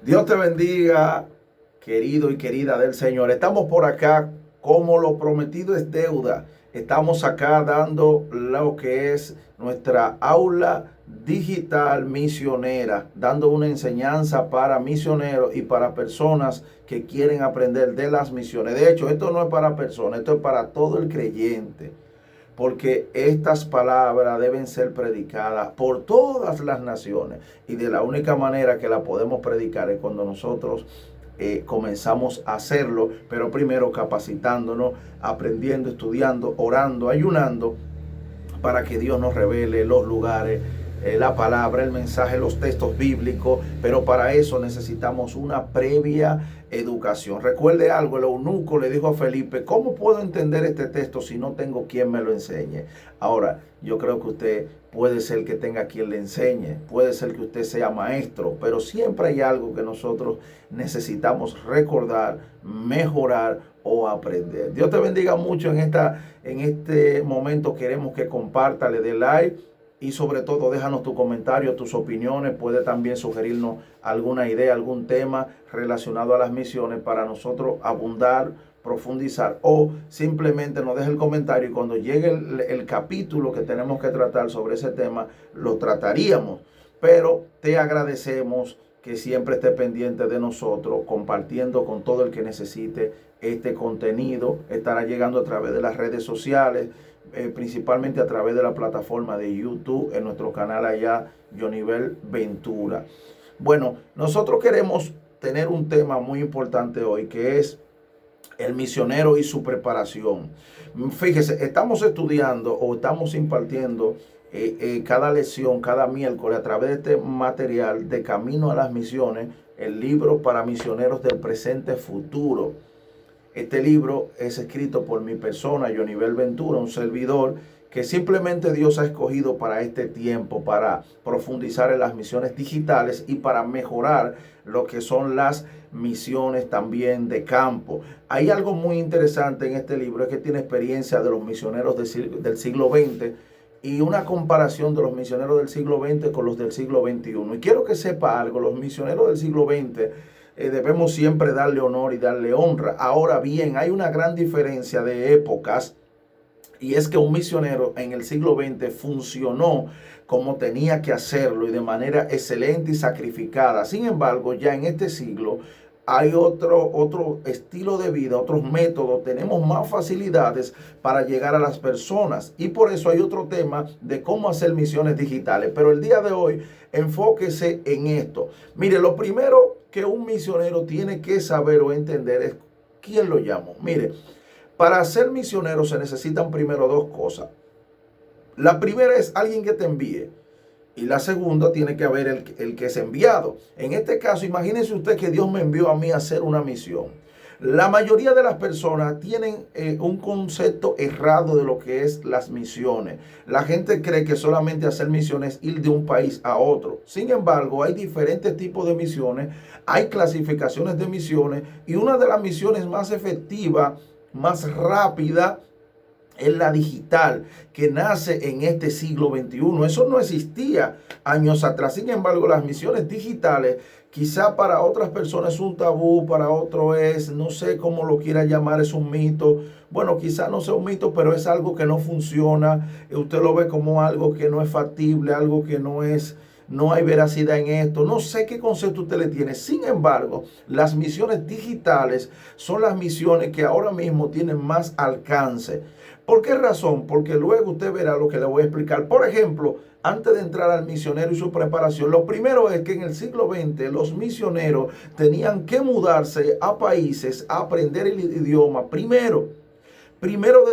Dios te bendiga, querido y querida del Señor. Estamos por acá, como lo prometido es deuda. Estamos acá dando lo que es nuestra aula digital misionera, dando una enseñanza para misioneros y para personas que quieren aprender de las misiones. De hecho, esto no es para personas, esto es para todo el creyente, porque estas palabras deben ser predicadas por todas las naciones, y de la única manera que la podemos predicar es cuando nosotros comenzamos a hacerlo, pero primero capacitándonos, aprendiendo, estudiando, orando, ayunando, para que Dios nos revele los lugares, la palabra, el mensaje, los textos bíblicos, pero para eso necesitamos una previa educación. Recuerde algo, el eunuco le dijo a Felipe: ¿cómo puedo entender este texto si no tengo quien me lo enseñe? Ahora, yo creo que usted puede ser que tenga quien le enseñe, puede ser que usted sea maestro, pero siempre hay algo que nosotros necesitamos recordar, mejorar o aprender. Dios te bendiga mucho en este momento. Queremos que comparta, le dé like y sobre todo déjanos tu comentario, tus opiniones. Puede también sugerirnos alguna idea, algún tema relacionado a las misiones para nosotros abundar, profundizar, o simplemente nos deje el comentario y cuando llegue el capítulo que tenemos que tratar sobre ese tema, lo trataríamos. Pero te agradecemos que siempre esté pendiente de nosotros, compartiendo con todo el que necesite este contenido. Estará llegando a través de las redes sociales, principalmente a través de la plataforma de YouTube, en nuestro canal allá, Jonivel Ventura. Bueno, nosotros queremos tener un tema muy importante hoy, que es el misionero y su preparación. Fíjese, estamos estudiando o estamos impartiendo cada lección, cada miércoles, a través de este material de Camino a las Misiones, el libro para misioneros del presente futuro. Este libro es escrito por mi persona, Jonivel Ventura, un servidor que simplemente Dios ha escogido para este tiempo, para profundizar en las misiones digitales y para mejorar lo que son las misiones también de campo. Hay algo muy interesante en este libro, es que tiene experiencia de los misioneros del siglo XX y una comparación de los misioneros del siglo XX con los del siglo XXI. Y quiero que sepa algo: los misioneros del siglo XX debemos siempre darle honor y darle honra. Ahora bien, hay una gran diferencia de épocas, y es que un misionero en el siglo XX funcionó como tenía que hacerlo y de manera excelente y sacrificada. Sin embargo, ya en este siglo hay otro estilo de vida, otros métodos, tenemos más facilidades para llegar a las personas, y por eso hay otro tema de cómo hacer misiones digitales. Pero el día de hoy, enfóquese en esto. Mire, lo primero que un misionero tiene que saber o entender es quién lo llamó. Mire, para ser misionero se necesitan primero dos cosas. La primera es alguien que te envíe, y la segunda tiene que haber el que es enviado. En este caso, imagínese usted que Dios me envió a mí a hacer una misión. La mayoría de las personas tienen un concepto errado de lo que es las misiones. La gente cree que solamente hacer misiones es ir de un país a otro. Sin embargo, hay diferentes tipos de misiones, hay clasificaciones de misiones, y una de las misiones más efectivas, más rápida, es la digital, que nace en este siglo XXI. Eso no existía años atrás. Sin embargo, las misiones digitales, quizá para otras personas es un tabú, para otros es, no sé cómo lo quiera llamar, es un mito. Bueno, quizá no sea un mito, pero es algo que no funciona. Usted lo ve como algo que no es factible, algo que no hay veracidad en esto. No sé qué concepto usted le tiene. Sin embargo, las misiones digitales son las misiones que ahora mismo tienen más alcance. ¿Por qué razón? Porque luego usted verá lo que le voy a explicar. Por ejemplo, antes de entrar al misionero y su preparación, lo primero es que en el siglo XX los misioneros tenían que mudarse a países a aprender el idioma. Primero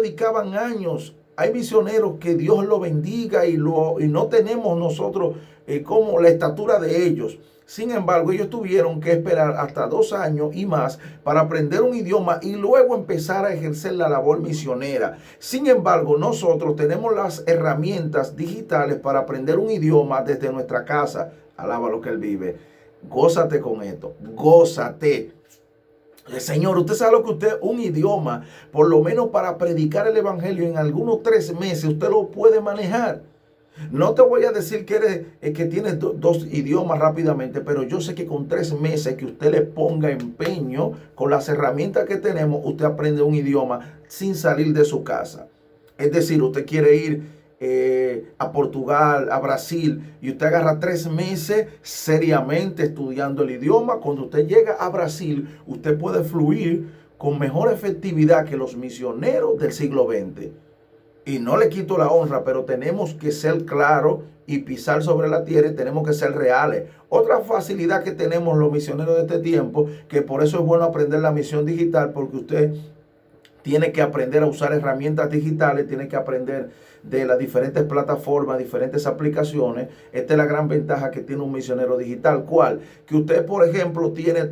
dedicaban años. Hay misioneros que Dios lo bendiga y no tenemos nosotros como la estatura de ellos. Sin embargo, ellos tuvieron que esperar hasta 2 años y más para aprender un idioma y luego empezar a ejercer la labor misionera. Sin embargo, nosotros tenemos las herramientas digitales para aprender un idioma desde nuestra casa. Alaba lo que Él vive. Gózate con esto. Gózate. Señor, usted sabe lo que usted, un idioma, por lo menos para predicar el evangelio en algunos 3 meses, usted lo puede manejar. No te voy a decir que que tienes dos idiomas rápidamente, pero yo sé que con 3 meses que usted le ponga empeño con las herramientas que tenemos, usted aprende un idioma sin salir de su casa. Es decir, usted quiere ir a Portugal, a Brasil, y usted agarra 3 meses seriamente estudiando el idioma. Cuando usted llega a Brasil, usted puede fluir con mejor efectividad que los misioneros del siglo XX. Y no le quito la honra, pero tenemos que ser claros y pisar sobre la tierra, y tenemos que ser reales. Otra facilidad que tenemos los misioneros de este tiempo, que por eso es bueno aprender la misión digital, porque usted tiene que aprender a usar herramientas digitales, tiene que aprender de las diferentes plataformas, diferentes aplicaciones. Esta es la gran ventaja que tiene un misionero digital. ¿Cuál? Que usted, por ejemplo, tiene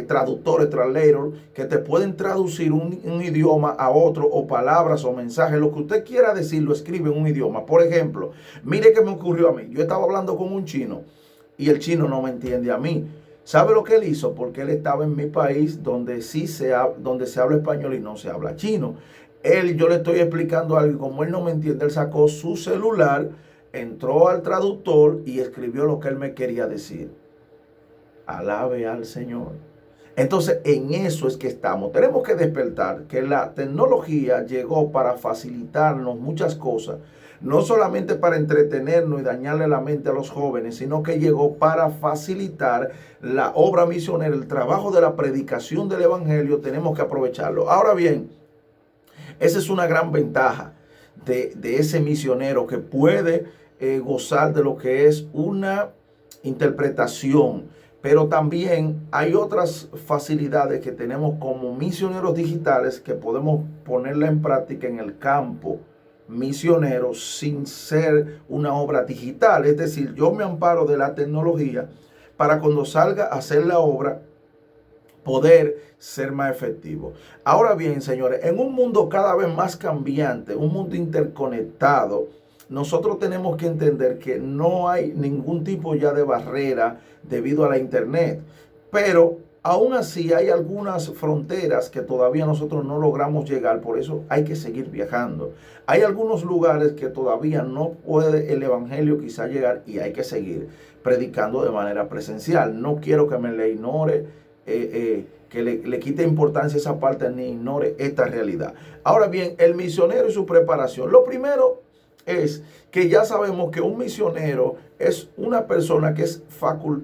traductores, translators, que te pueden traducir un idioma a otro, o palabras o mensajes. Lo que usted quiera decir lo escribe en un idioma. Por ejemplo, mire qué me ocurrió a mí. Yo estaba hablando con un chino y el chino no me entiende a mí. ¿Sabe lo que él hizo? Porque él estaba en mi país donde donde se habla español y no se habla chino. Yo le estoy explicando algo, y como él no me entiende, él sacó su celular, entró al traductor y escribió lo que él me quería decir. Alabe al Señor. Entonces, en eso es que estamos. Tenemos que despertar que la tecnología llegó para facilitarnos muchas cosas. No solamente para entretenernos y dañarle la mente a los jóvenes, sino que llegó para facilitar la obra misionera, el trabajo de la predicación del evangelio. Tenemos que aprovecharlo. Ahora bien, esa es una gran ventaja de ese misionero, que puede gozar de lo que es una interpretación. Pero también hay otras facilidades que tenemos como misioneros digitales, que podemos ponerla en práctica en el campo misionero sin ser una obra digital. Es decir, yo me amparo de la tecnología para, cuando salga a hacer la obra, poder ser más efectivo. Ahora bien, señores, en un mundo cada vez más cambiante, un mundo interconectado, nosotros tenemos que entender que no hay ningún tipo ya de barrera debido a la internet. Pero aún así hay algunas fronteras que todavía nosotros no logramos llegar, por eso hay que seguir viajando. Hay algunos lugares que todavía no puede el evangelio quizá llegar, y hay que seguir predicando de manera presencial. No quiero que me le ignore, que le quite importancia a esa parte, ni ignore esta realidad. Ahora bien, el misionero y su preparación. Lo primero es que ya sabemos que un misionero es una persona que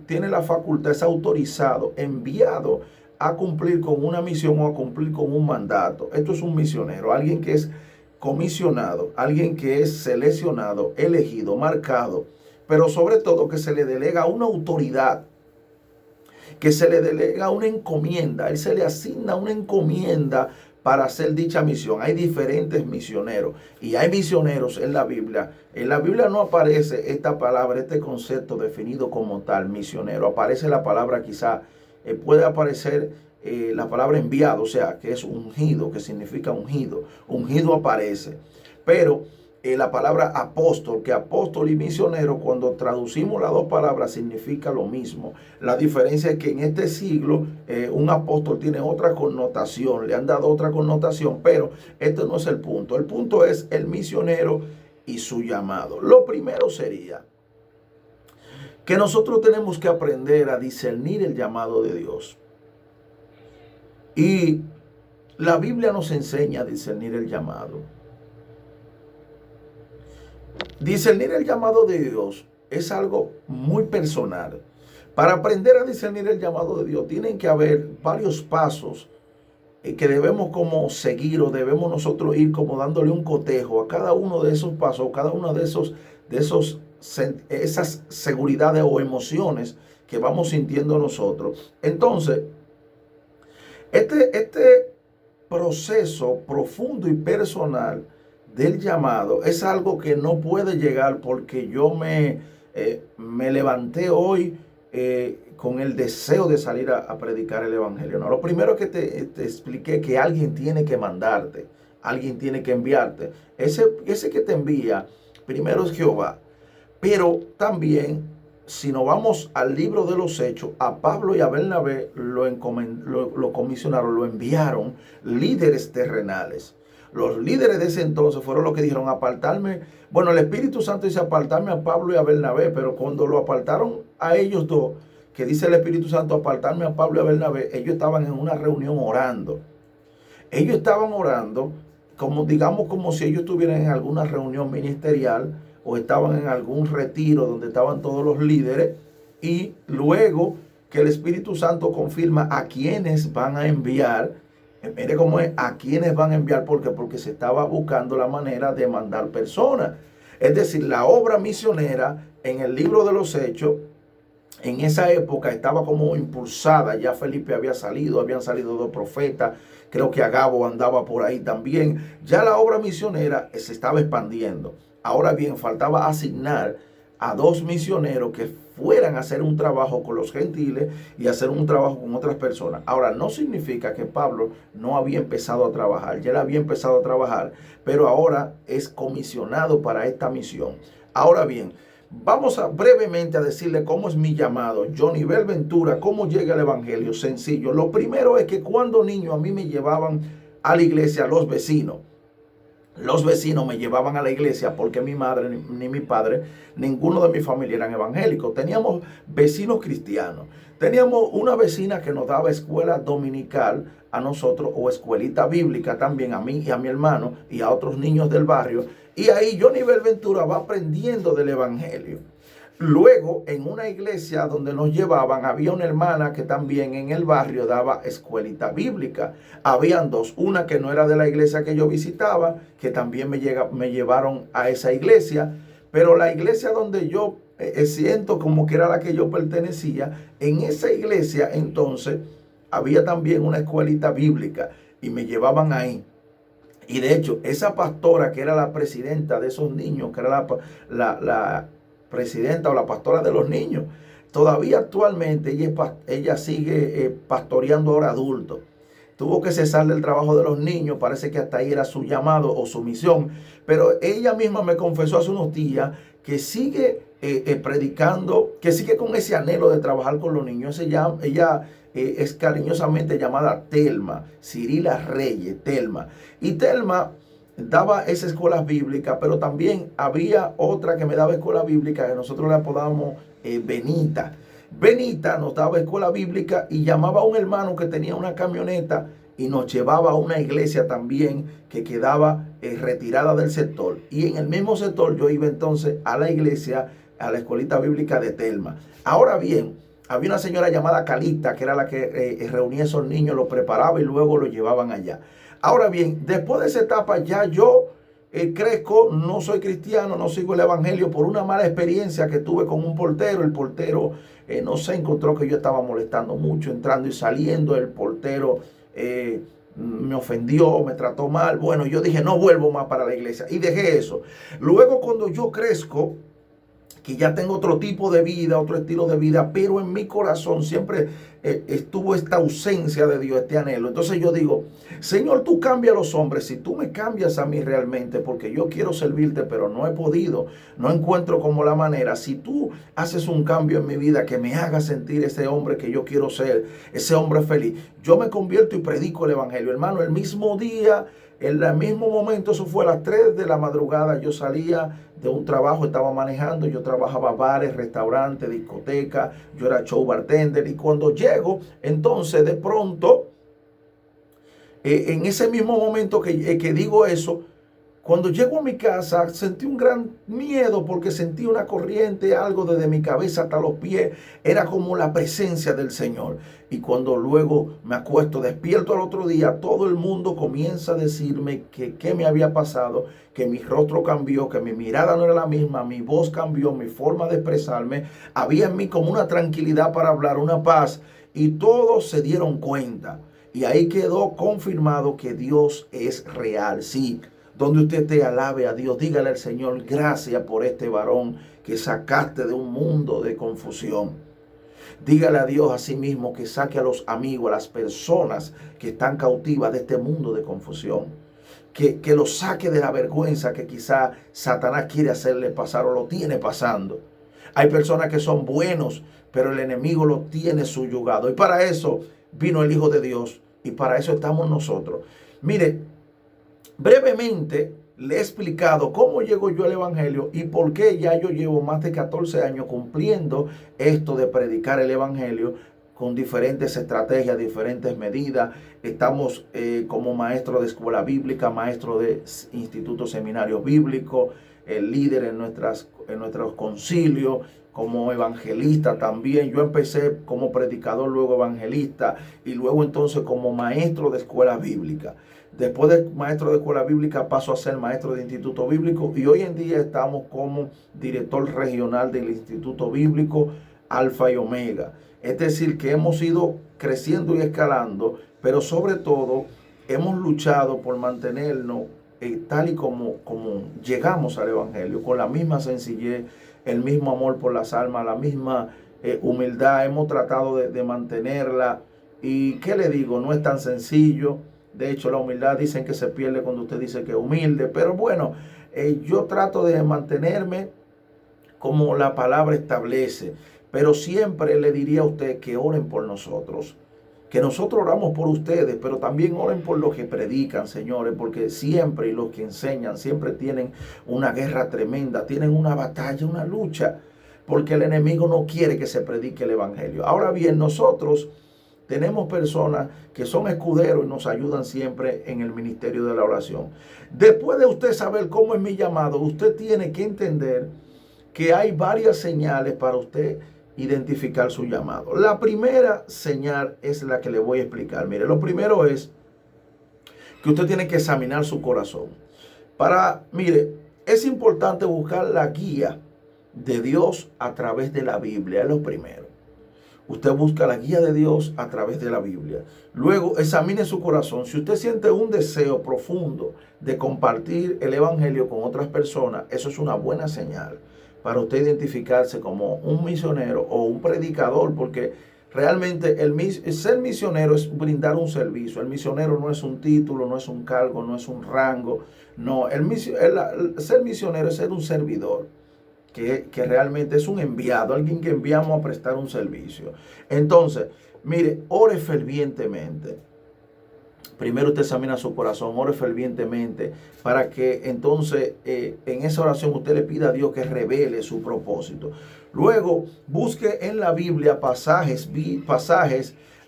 tiene la facultad, es autorizado, enviado a cumplir con una misión o a cumplir con un mandato. Esto es un misionero, alguien que es comisionado, alguien que es seleccionado, elegido, marcado, pero sobre todo que se le delega una autoridad, que se le delega una encomienda. Él se le asigna una encomienda para hacer dicha misión. Hay diferentes misioneros, y hay misioneros en la Biblia. En la Biblia no aparece esta palabra, este concepto definido como tal, misionero. Aparece la palabra, quizá puede aparecer la palabra enviado, o sea, que es ungido, que significa ungido. Ungido aparece. Pero la palabra apóstol, que apóstol y misionero, cuando traducimos las dos palabras, significa lo mismo. La diferencia es que en este siglo un apóstol tiene otra connotación, le han dado otra connotación, pero este no es el punto. El punto es el misionero y su llamado. Lo primero sería que nosotros tenemos que aprender a discernir el llamado de Dios. Y la Biblia nos enseña a discernir el llamado. Discernir el llamado de Dios es algo muy personal. Para aprender a discernir el llamado de Dios, tienen que haber varios pasos que debemos como seguir, o debemos nosotros ir como dándole un cotejo a cada uno de esos pasos, cada uno de esas seguridades o emociones que vamos sintiendo nosotros. Entonces, este proceso profundo y personal del llamado es algo que no puede llegar porque yo me levanté hoy con el deseo de salir a predicar el evangelio. No, lo primero que te expliqué, que alguien tiene que mandarte, alguien tiene que enviarte. Ese que te envía primero es Jehová. Pero también, si nos vamos al libro de los Hechos, a Pablo y a Bernabé lo comisionaron, lo enviaron líderes terrenales. Los líderes de ese entonces fueron los que dijeron apartarme. Bueno, el Espíritu Santo dice apartarme a Pablo y a Bernabé, pero cuando lo apartaron a ellos dos, que dice el Espíritu Santo apartarme a Pablo y a Bernabé, ellos estaban en una reunión orando. Ellos estaban orando, como digamos, como si ellos estuvieran en alguna reunión ministerial o estaban en algún retiro donde estaban todos los líderes, y luego que el Espíritu Santo confirma a quienes van a enviar. Mire cómo es, a quienes van a enviar, porque se estaba buscando la manera de mandar personas. Es decir, la obra misionera en el libro de los Hechos, en esa época estaba como impulsada. Ya Felipe había salido, habían salido dos profetas, creo que Agabo andaba por ahí también. Ya la obra misionera se estaba expandiendo. Ahora bien, faltaba asignar a dos misioneros que fueran a hacer un trabajo con los gentiles y hacer un trabajo con otras personas. Ahora, no significa que Pablo no había empezado a trabajar, ya él había empezado a trabajar, pero ahora es comisionado para esta misión. Ahora bien, vamos a brevemente a decirle cómo es mi llamado. Johnnyvel Ventura, cómo llega el evangelio. Sencillo. Lo primero es que cuando niño a mí me llevaban a la iglesia los vecinos. Los vecinos me llevaban a la iglesia porque mi madre ni mi padre, ninguno de mi familia eran evangélicos. Teníamos vecinos cristianos. Teníamos una vecina que nos daba escuela dominical a nosotros, o escuelita bíblica también a mí y a mi hermano y a otros niños del barrio. Y ahí Johnnyvel Ventura va aprendiendo del evangelio. Luego, en una iglesia donde nos llevaban, había una hermana que también en el barrio daba escuelita bíblica. Habían dos, una que no era de la iglesia que yo visitaba, que también me llevaron a esa iglesia, pero la iglesia donde yo siento como que era la que yo pertenecía, en esa iglesia entonces había también una escuelita bíblica y me llevaban ahí. Y de hecho, esa pastora que era la presidenta de esos niños, que era la presidenta o la pastora de los niños, todavía actualmente ella sigue pastoreando ahora adultos. Tuvo que cesar del trabajo de los niños, parece que hasta ahí era su llamado o su misión, pero ella misma me confesó hace unos días que sigue predicando, que sigue con ese anhelo de trabajar con los niños. Ella es cariñosamente llamada Telma, Cirila Reyes, Telma. Y Telma daba esas escuelas bíblicas, pero también había otra que me daba escuela bíblica que nosotros le apodábamos Benita. Benita nos daba escuela bíblica y llamaba a un hermano que tenía una camioneta y nos llevaba a una iglesia también que quedaba retirada del sector. Y en el mismo sector yo iba entonces a la iglesia, a la escuelita bíblica de Telma. Ahora bien, había una señora llamada Calita, que era la que reunía a esos niños, los preparaba y luego los llevaban allá. Ahora bien, después de esa etapa ya yo crezco, no soy cristiano, no sigo el evangelio por una mala experiencia que tuve con un portero. El portero no se encontró que yo estaba molestando mucho, entrando y saliendo. El portero me ofendió, me trató mal. Bueno, yo dije, no vuelvo más para la iglesia y dejé eso. Luego cuando yo crezco, que ya tengo otro tipo de vida, otro estilo de vida, pero en mi corazón siempre estuvo esta ausencia de Dios, este anhelo. Entonces yo digo, Señor, tú cambias a los hombres, si tú me cambias a mí realmente, porque yo quiero servirte, pero no he podido, no encuentro como la manera. Si tú haces un cambio en mi vida que me haga sentir ese hombre que yo quiero ser, ese hombre feliz, yo me convierto y predico el evangelio. Hermano, el mismo día, en el mismo momento, eso fue a las 3 de la madrugada, yo salía de un trabajo, estaba manejando, yo trabajaba bares, restaurantes, discotecas, yo era show bartender, y cuando llego, entonces de pronto, en ese mismo momento que digo eso, cuando llego a mi casa sentí un gran miedo porque sentí una corriente, algo desde mi cabeza hasta los pies, era como la presencia del Señor. Y cuando luego me acuesto, despierto al otro día, todo el mundo comienza a decirme que qué me había pasado, que mi rostro cambió, que mi mirada no era la misma, mi voz cambió, mi forma de expresarme, había en mí como una tranquilidad para hablar, una paz, y todos se dieron cuenta. Y ahí quedó confirmado que Dios es real, sí. Donde usted esté, alabe a Dios, dígale al Señor, gracias por este varón que sacaste de un mundo de confusión. Dígale a Dios a sí mismo que saque a los amigos, a las personas que están cautivas de este mundo de confusión. Que los saque de la vergüenza que quizá Satanás quiere hacerle pasar o lo tiene pasando. Hay personas que son buenos, pero el enemigo lo tiene subyugado. Y para eso vino el Hijo de Dios y para eso estamos nosotros. Mire, brevemente le he explicado cómo llego yo al Evangelio y por qué ya yo llevo más de 14 años cumpliendo esto de predicar el Evangelio con diferentes estrategias, diferentes medidas. Estamos como maestro de escuela bíblica, maestro de institutos seminarios bíblicos, líder en nuestros concilios, como evangelista también. Yo empecé como predicador, luego evangelista y luego entonces como maestro de escuela bíblica. Después de maestro de escuela bíblica paso a ser maestro de instituto bíblico y hoy en día estamos como director regional del Instituto Bíblico Alfa y Omega. Es decir, que hemos ido creciendo y escalando, pero sobre todo hemos luchado por mantenernos tal y como llegamos al Evangelio, con la misma sencillez, el mismo amor por las almas, la misma humildad. Hemos tratado de mantenerla. Y ¿qué le digo? No es tan sencillo. De hecho, la humildad dicen que se pierde cuando usted dice que es humilde. Pero bueno, yo trato de mantenerme como la palabra establece. Pero siempre le diría a usted que oren por nosotros. Que nosotros oramos por ustedes, pero también oren por los que predican, señores, porque siempre, y los que enseñan, siempre tienen una guerra tremenda, tienen una batalla, una lucha, porque el enemigo no quiere que se predique el Evangelio. Ahora bien, nosotros tenemos personas que son escuderos y nos ayudan siempre en el ministerio de la oración. Después de usted saber cómo es mi llamado, usted tiene que entender que hay varias señales para usted identificar su llamado. La primera señal es la que le voy a explicar. Mire, lo primero es que usted tiene que examinar su corazón. Mire, es importante buscar la guía de Dios a través de la Biblia, es lo primero. Usted busca la guía de Dios a través de la Biblia. Luego examine su corazón. Si usted siente un deseo profundo de compartir el Evangelio con otras personas, eso es una buena señal para usted identificarse como un misionero o un predicador, porque realmente ser misionero es brindar un servicio. El misionero no es un título, no es un cargo, no es un rango. No, ser misionero es ser un servidor. Que realmente es un enviado, alguien que enviamos a prestar un servicio. Entonces, mire, ore fervientemente. Primero usted examina su corazón, ore fervientemente, para que entonces en esa oración usted le pida a Dios que revele su propósito. Luego, busque en la Biblia pasajes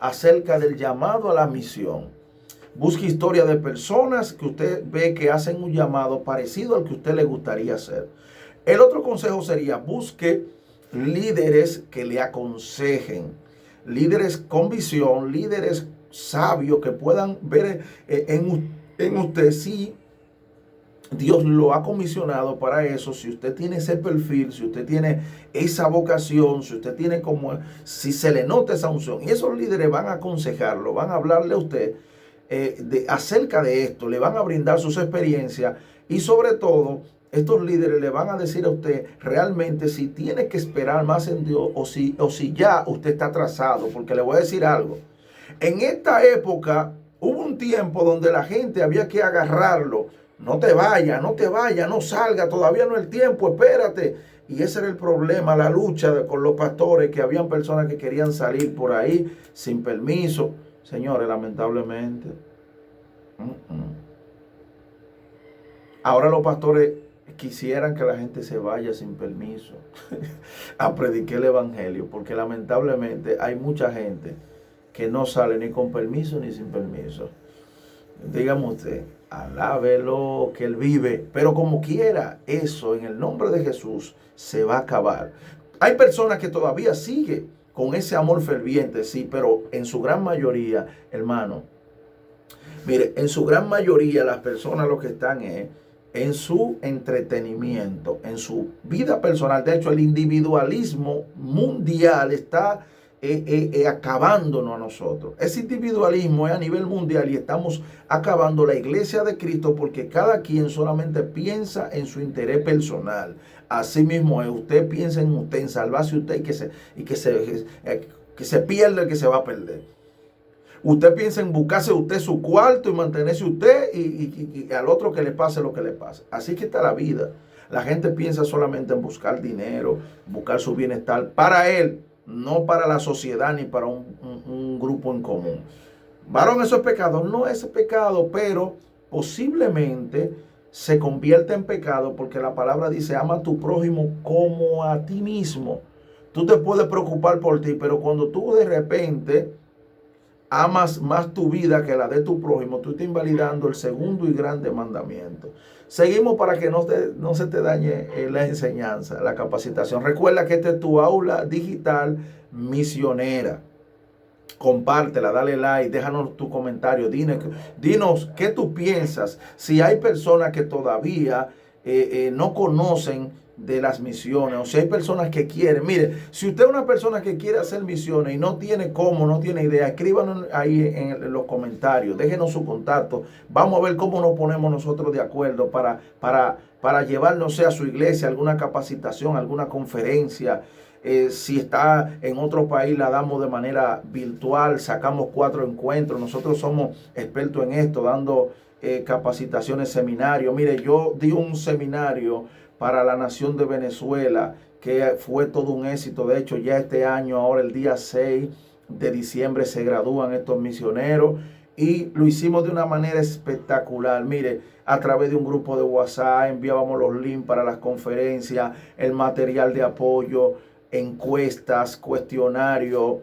acerca del llamado a la misión. Busque historia de personas que usted ve que hacen un llamado parecido al que a usted le gustaría hacer. El otro consejo sería, busque líderes que le aconsejen, líderes con visión, líderes sabios que puedan ver en usted si Dios lo ha comisionado para eso, si usted tiene ese perfil, si usted tiene esa vocación, si usted tiene si se le nota esa unción. Y esos líderes van a aconsejarlo, van a hablarle a usted acerca de esto, le van a brindar sus experiencias y sobre todo, estos líderes le van a decir a usted realmente si tiene que esperar más en Dios o si ya usted está atrasado. Porque le voy a decir algo. En esta época hubo un tiempo donde la gente había que agarrarlo. No te vayas, no te vayas, no salga, todavía no es el tiempo, espérate. Y ese era el problema, la lucha con los pastores, que habían personas que querían salir por ahí sin permiso. Señores, lamentablemente. Ahora los pastores quisieran que la gente se vaya sin permiso a predicar el Evangelio, porque lamentablemente hay mucha gente que no sale ni con permiso ni sin permiso. Dígame usted, alábelo que él vive, pero como quiera, eso en el nombre de Jesús se va a acabar. Hay personas que todavía siguen con ese amor ferviente, sí, pero en su gran mayoría, hermano, mire, en su gran mayoría las personas lo que están en su entretenimiento, en su vida personal. De hecho, el individualismo mundial está acabándonos a nosotros. Ese individualismo es a nivel mundial y estamos acabando la iglesia de Cristo porque cada quien solamente piensa en su interés personal. Así mismo es, usted piensa en usted, en salvarse usted y que se pierda el que se va a perder. Usted piensa en buscarse usted su cuarto y mantenerse usted y al otro que le pase lo que le pase. Así que está la vida. La gente piensa solamente en buscar dinero, buscar su bienestar para él, no para la sociedad ni para un grupo en común. Varón, ¿eso es pecado? No es pecado, pero posiblemente se convierte en pecado, porque la palabra dice, ama a tu prójimo como a ti mismo. Tú te puedes preocupar por ti, pero cuando tú de repente amas más tu vida que la de tu prójimo, tú estás invalidando el segundo y grande mandamiento. Seguimos para que no se te dañe la enseñanza, la capacitación. Recuerda que esta es tu aula digital misionera. Compártela, dale like, déjanos tu comentario, dinos qué tú piensas. Si hay personas que todavía no conocen de las misiones, o si hay personas que quieren, mire, si usted es una persona que quiere hacer misiones y no tiene cómo, no tiene idea, escríbanos ahí en los comentarios, déjenos su contacto, vamos a ver cómo nos ponemos nosotros de acuerdo para llevarnos a su iglesia, alguna capacitación, alguna conferencia. Si está en otro país, la damos de manera virtual, sacamos 4 encuentros. Nosotros somos expertos en esto, dando capacitaciones, seminarios. Mire, yo di un seminario para la nación de Venezuela que fue todo un éxito. De hecho, ya este año, ahora el día 6 de diciembre, se gradúan estos misioneros y lo hicimos de una manera espectacular. Mire, a través de un grupo de WhatsApp enviábamos los links para las conferencias, el material de apoyo, encuestas, cuestionarios,